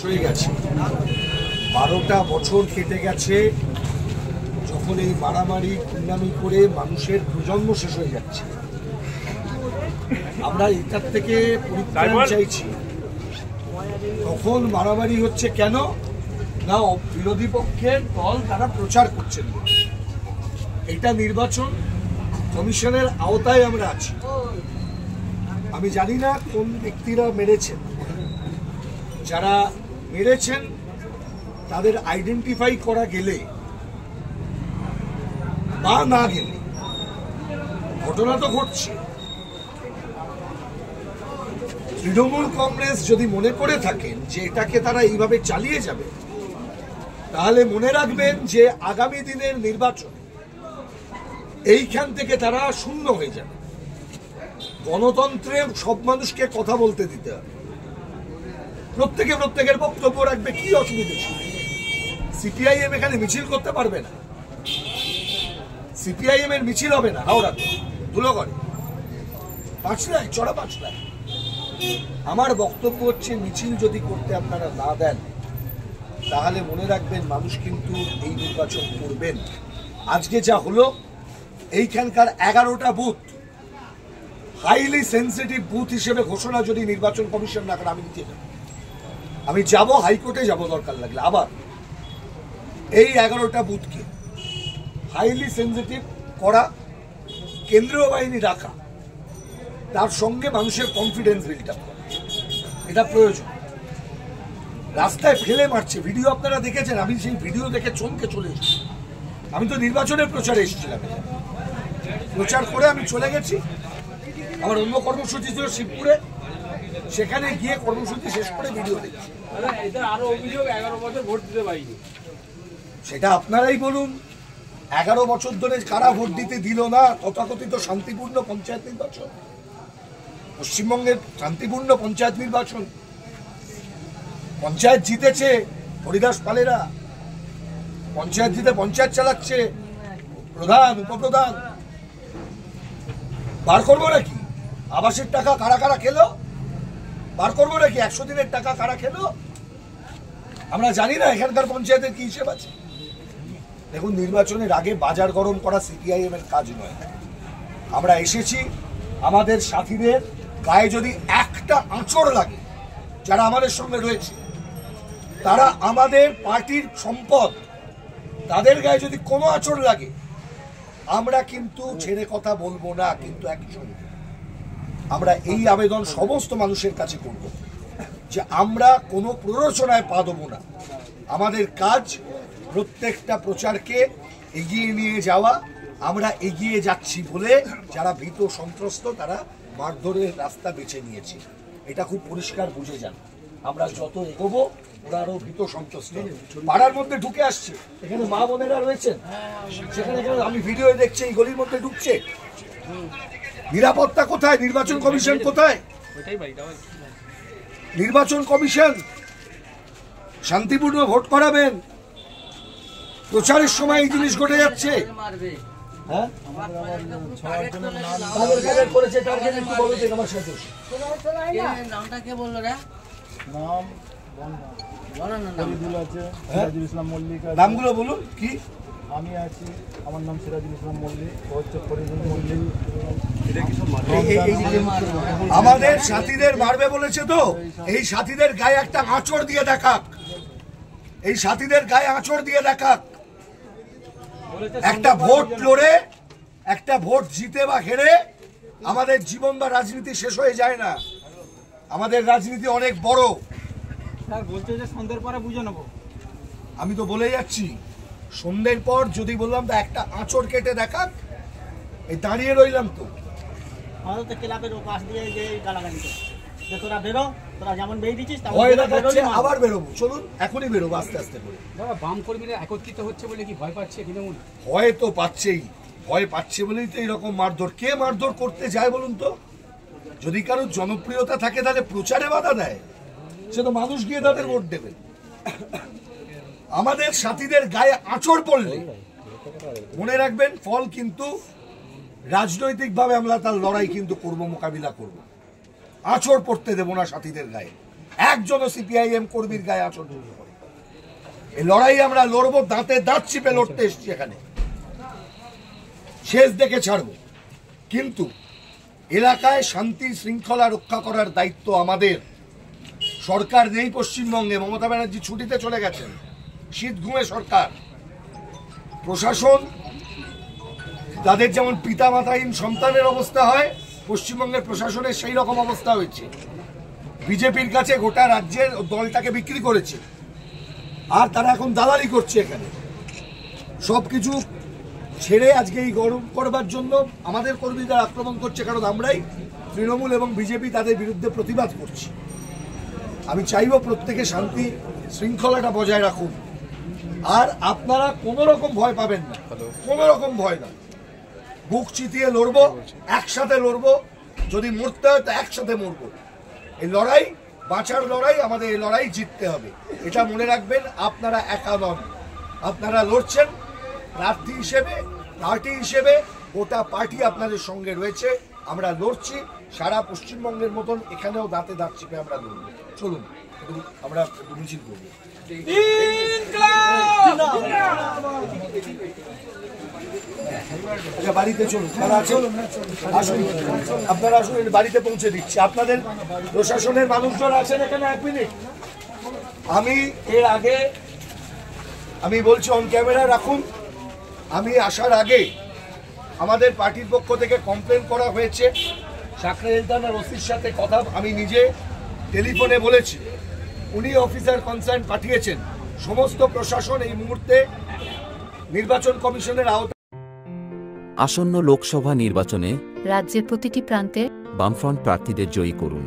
হয়ে গেছে 12টা বছর কেটে গেছে যখন এই মারামারি গুন্ডামি করে মানুষের প্রজন্ম শেষ হয়ে যাচ্ছে। আমরা এটার থেকে পরিত্রাণ চাইছি। তখন মারামারি হচ্ছে কেন না, বিরোধী পক্ষের দল তারা প্রচার করছেন। এটা নির্বাচন কমিশনের আওতায় আমরা আছি। আমি জানি না কোন ব্যক্তিরা মেরেছেন, যারা মেরেছেন তাদের আইডেন্টিফাই করা গেলে বা না গেলে ঘটনা তো ঘটছে। তৃণমূল কংগ্রেস যদি মনে করে থাকেন যে এটাকে তারা এইভাবে চালিয়ে যাবে, তাহলে মনে রাখবেন যে আগামী দিনের নির্বাচন এইখান থেকে তারা শূন্য হয়ে যাবে। গণতন্ত্রে সব মানুষকে কথা বলতে দিতে হবে, প্রত্যেকের বক্তব্য রাখবে, কি অসুবিধা ছিল? সিপিআইএম এখানে মিছিল করতে পারবে না, সিপিআইএম এর মিছিল হবে না হাওড়াতে, ধুলোগড়ে, পাঁচলায়, চড়া পাঁচলায়। আমার বক্তব্য হচ্ছে মিছিল যদি করতে আপনারা না দেন, তাহলে মনে রাখবেন মানুষ কিন্তু এই নির্বাচন করবেন। আজকে যা হলো, এইখানকার 11টা বুথ হাইলি সেন্সিটিভ বুথ হিসেবে ঘোষণা যদি নির্বাচন কমিশন না করে, আমি যাব হাইকোর্টে যাব দরকার লাগলে। আবার এই 11টা বুথকে হাইলি সেন্সিটিভ করা, কেন্দ্রীয় বাহিনী রাখা, তার সঙ্গে মানুষের কনফিডেন্স বিল্ড আপ করা, এটা প্রয়োজন। রাস্তায় ফেলে মারছে, ভিডিও আপনারা দেখেছেন। আমি সেই ভিডিও দেখে চমকে চলে এসেছি। আমি তো নির্বাচনের প্রচারে এসেছিলাম, প্রচার করে আমি চলে গেছি। আমার অন্য কর্মসূচি ছিল শিবপুরে, সেখানে গিয়ে কর্মসূচি শেষ করে ভিডিও দেখছি। সেটা আপনারাই বলুন, 11 বছর ধরে কারা ভোট দিতে দিল না? তথাকথিত শান্তিপূর্ণ পঞ্চায়েত নির্বাচন, পশ্চিমবঙ্গের শান্তিপূর্ণ পঞ্চায়েত নির্বাচন, পঞ্চায়েত জিতেছে হরিদাস পালেরা, পঞ্চায়েত জিতে পঞ্চায়েত চালাচ্ছে প্রধান, উপপ্রধান। বার করবো নাকি আবাসের টাকা কারা কারা খেলো? বার করবো নাকি 100 দিনের টাকা কারা খেলো? আমরা জানি না এখানকার পঞ্চায়েতের কি হিসেব আছে। দেখুন, নির্বাচনের আগে বাজার গরম করা সিপিআইএম এর কাজ নয়। আমরা এসেছি, আমাদের সাথীদের গায়ে যদি একটা আঁচড় লাগে, যারা আমাদের সঙ্গে রয়েছে, তারা আমাদের পার্টির সম্পদ, তাদের গায়ে যদি কোনো আঁচড় লাগে, আমরা কিন্তু ছেড়ে কথা বলবো না। কিন্তু একজন আমরা এই আবেদন সমস্ত মানুষের কাছে করব যে আমরা কোনো প্ররোচনায় পা দেবো না। আমাদের কাজ প্রত্যেকটা প্রচারকে এগিয়ে নিয়ে যাওয়া। আমরা এগিয়ে যাচ্ছি বলে যারা ভীত সন্ত্রস্ত, তারা মারধরের রাস্তা বেছে নিয়েছে, এটা খুব পরিষ্কার বুঝে যান। আমরা যত এগোবো ওরা আরো ভীত সন্ত্রস্ত। পাড়ার মধ্যে ঢুকে আসছে, এখানে মা বোনেরা রয়েছেন, সেখানে আমি ভিডিও দেখছি এই গলির মধ্যে ঢুকছে। নিরাপত্তা কোথায়? নির্বাচন কমিশন কোথায়? নির্বাচন কমিশন শান্তিপূর্ণ ভোট করাবেন, প্রচারের সময় এই জিনিস ঘটে যাচ্ছে। হ্যাঁ, নামগুলো বলুন। কি? আমি আছি, আমার নাম সিরাজুল ইসলাম মল্লিক, হচ্ছে ফরিদুল মল্লিক। আমাদের সাথীদের মারবে বলেছে তো, এই সাথীদের গায়ে একটা আঁচড় দিয়ে দেখাক, এই সাথীদের গায়ে আঁচড় দিয়ে দেখাক। একটা ভোট লড়ে, একটা ভোট জিতে বা হেরে আমাদের জীবন বা রাজনীতি শেষ হয়ে যায় না। আমাদের রাজনীতি অনেক বড়। বলছে যে সন্ধ্যের পরে বুঝে নেবো। আমি তো বলে যাচ্ছি, সন্ধ্যের পর যদি বললাম তো একটা আঁচড় কেটে দেখাক, এই দাঁড়িয়ে রইলাম তো। আমাদের তো ক্লাবের পাশ দিয়ে যে গালাগালি করে যে তোরা বেরো, তোরা যেমন বেরিয়ে দিচ্ছিস আবার বেরোবো, চলুন এখনই বেরোবো আস্তে আস্তে করে। বাম কর্মীরা একত্রিত হচ্ছে বলে কি ভয় পাচ্ছে তৃণমূল? ভয় তো পাচ্ছেই, ভয় পাচ্ছে বলেই তো এইরকম মারধর। কে মারধর করতে যায় বলুন তো? যদি কারোর জনপ্রিয়তা থাকে তাহলে প্রচারে বাধা দেয়, সে তো মানুষ গিয়ে তাদের ভোট দেবে। আমাদের সাথীদের গায়ে আঁচড় পড়লে মনে রাখবেন ফল কিন্তু রাজনৈতিকভাবে আমরা তার লড়াই কিন্তু করব, মোকাবিলা করব। আঁচড় পড়তে দেব না সাথীদের গায়ে। একজনও সিপিআইএম কর্মীর গায়ে আচরণ করে। এই লড়াই আমরা লড়বো, দাঁতে দাঁত চিপে লড়তে এসছি এখানে, শেষ দেখে ছাড়বো। কিন্তু এলাকায় শান্তি শৃঙ্খলা রক্ষা করার দায়িত্ব আমাদের। সরকার নেই পশ্চিমবঙ্গে, মমতা ব্যানার্জি ছুটিতে চলে গেছেন, শীত ঘুমে সরকার। প্রশাসন, তাদের যেমন পিতা মাতাহীন সন্তানের অবস্থা হয়, পশ্চিমবঙ্গের প্রশাসনের সেই রকম অবস্থা হয়েছে। বিজেপির কাছে গোটা রাজ্যের দলটাকে বিক্রি করেছে, আর তারা এখন দালালি করছে এখানে। সবকিছু ছেড়ে আজকে এই গরম করবার জন্য আমাদের কর্মীরা আক্রমণ করছে, কারণ আমরাই তৃণমূল এবং বিজেপি তাদের বিরুদ্ধে প্রতিবাদ করছি। আমি চাইব প্রত্যেকে শান্তি শৃঙ্খলাটা বজায় রাখুন, আর আপনারা কোনো রকম ভয় পাবেন না, কোনো রকম ভয় না। বুক চিতিয়ে লড়বো, একসাথে লড়বো, যদি মরতে হয় তো একসাথে মরবো। এই লড়াই বাঁচার লড়াই, আমাদের এই লড়াই জিততে হবে, এটা মনে রাখবেন। আপনারা একা নন, আপনারা লড়ছেন প্রার্থী হিসেবে, পার্টি হিসেবে, গোটা পার্টি আপনাদের সঙ্গে রয়েছে। আমরা লড়ছি সারা পশ্চিমবঙ্গের মতন, এখানেও দাঁতে দাঁত চিপে আমরা লড়বো। চলুন আমরা মিছিল করবো। বাড়িতে চলুন, আসুন, আপনারা আসুন, বাড়িতে পৌঁছে দিচ্ছি। আপনাদের প্রশাসনের মানুষজন আছেন এখানে, 1 মিনিট। আমি এর আগে আমি বলছি, অন ক্যামেরা রাখুন, আমি আসার আগে আমাদের পার্টির পক্ষ থেকে কমপ্লেন করা হয়েছে। সাকরাইল থানার ওসির সাথে কথা আমি নিজে টেলিফোনে বলেছি, উনি অফিসার কনসার্ন পাঠিয়েছেন। সমস্ত প্রশাসন এই মুহূর্তে নির্বাচন কমিশনের আওতায়। আসন্ন লোকসভা নির্বাচনে রাজ্যের প্রতিটি প্রান্তে বামফ্রন্ট প্রার্থীদের জয়ী করুন।